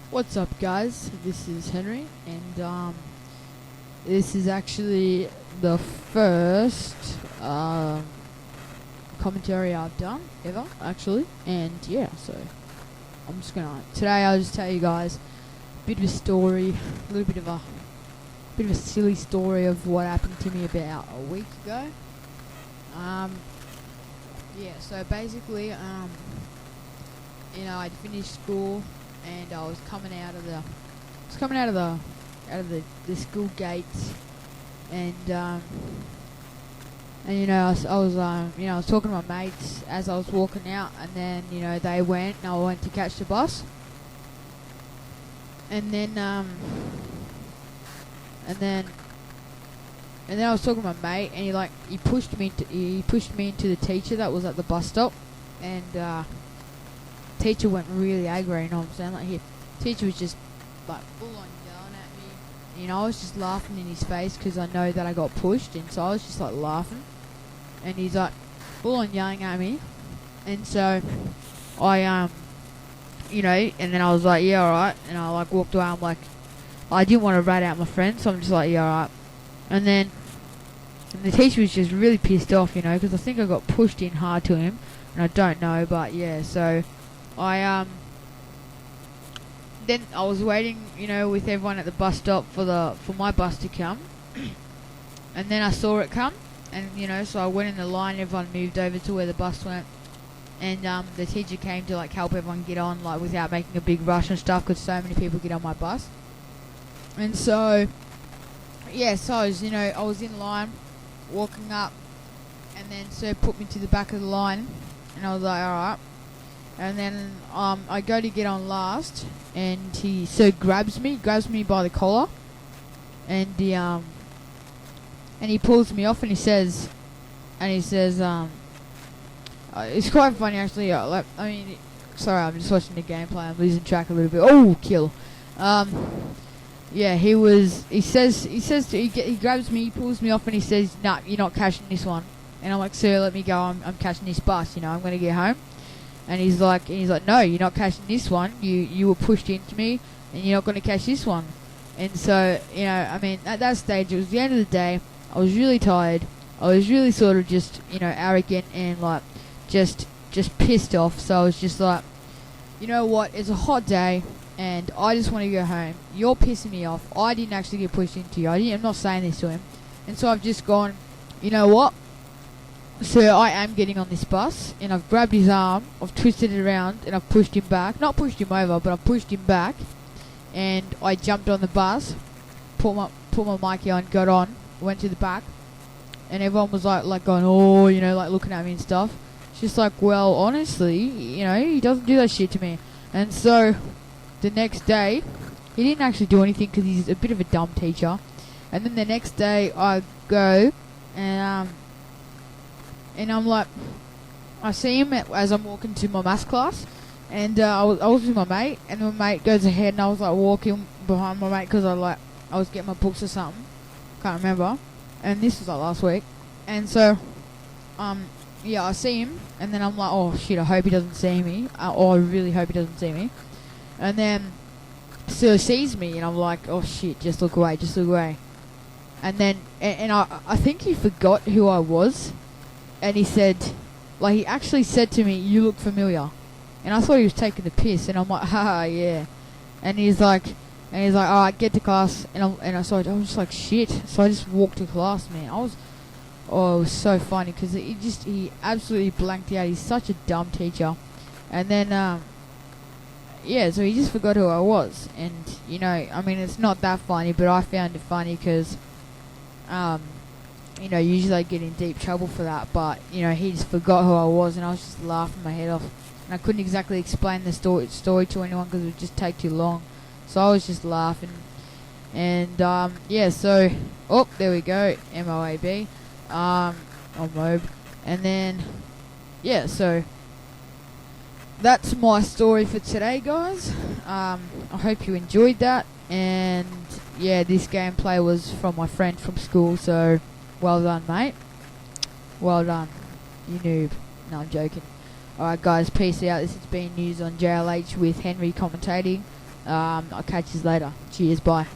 What's up, guys? This is Henry, and this is actually the first commentary I've done ever, actually. And yeah, so I'm just gonna today I'll just tell you guys a bit of a story, a little bit of a silly story of what happened to me about a week ago. Yeah, so basically, I'd finished school and I was coming out of the school gates, and I was talking to my mates as I was walking out, and then they went and I went to catch the bus, and then I was talking to my mate, and he pushed me into the teacher that was at the bus stop, and teacher went really angry, you know what I'm saying? Like, teacher was just like full on yelling at me. I was just laughing in his face because I know that I got pushed, and so I was just like laughing, and he's like full on yelling at me, and so I and then I was like, yeah, alright, and I like walked away. I'm like, I didn't want to rat out my friend, so I'm just like, yeah, alright. And then the teacher was just really pissed off, because I think I got pushed in hard to him, and I don't know, but yeah, so then I was waiting, with everyone at the bus stop for my bus to come, and then I saw it come, and so I went in the line. Everyone moved over to where the bus went, and the teacher came to like help everyone get on, like without making a big rush and stuff, because so many people get on my bus. And so yeah, so I was in line walking up, and then Sir put me to the back of the line, and I was like, alright. And then I go to get on last, and Sir grabs me by the collar, and he pulls me off, and he says, it's quite funny actually. Sorry, I'm just watching the gameplay. I'm losing track a little bit. Oh, kill. Yeah, he grabs me, he pulls me off, and he says, nah, you're not catching this one. And I'm like, sir, let me go. I'm catching this bus. I'm gonna get home. And he's like, no, you're not catching this one. You were pushed into me, and you're not going to catch this one. And so, at that stage, it was the end of the day. I was really tired. I was really sort of just, arrogant and like just pissed off. So I was just like, you know what? It's a hot day, and I just want to go home. You're pissing me off. I didn't actually get pushed into you. I'm not saying this to him. And so I've just gone, you know what? So I am getting on this bus, and I've grabbed his arm, I've twisted it around, and I've pushed him back. Not pushed him over, but I've pushed him back. And I jumped on the bus, put my mic on, got on, went to the back, and everyone was like going, oh, like looking at me and stuff. It's just like, well, honestly, he doesn't do that shit to me. And so the next day, he didn't actually do anything because he's a bit of a dumb teacher. And then the next day, I go and I'm like, I see him as I'm walking to my maths class, and I was with my mate, and my mate goes ahead, and I was like walking behind my mate because I was getting my books or something, can't remember, and this was like last week, and so yeah, I see him, and then I'm like, oh shit, I hope he doesn't see me, or I really hope he doesn't see me, and then Sir sees me, and I'm like, oh shit, just look away, and then and I think he forgot who I was. And he said, he actually said to me, you look familiar. And I thought he was taking the piss, and I'm like, haha, yeah. And he's like, alright, get to class. And I was just like, shit. So I just walked to class, man. It was so funny, because he absolutely blanked out. He's such a dumb teacher. And then, yeah, so he just forgot who I was. And, it's not that funny, but I found it funny because, usually I get in deep trouble for that, but, he just forgot who I was, and I was just laughing my head off. And I couldn't exactly explain the story to anyone because it would just take too long. So I was just laughing. And, yeah, so, oh, there we go, MOAB, or MOB. And then, yeah, so, that's my story for today, guys. I hope you enjoyed that. And, yeah, this gameplay was from my friend from school, so well done, mate. Well done, you noob. No, I'm joking. Alright, guys, peace out. This has been NewsOnJLH with Henry commentating. I'll catch you later. Cheers, bye.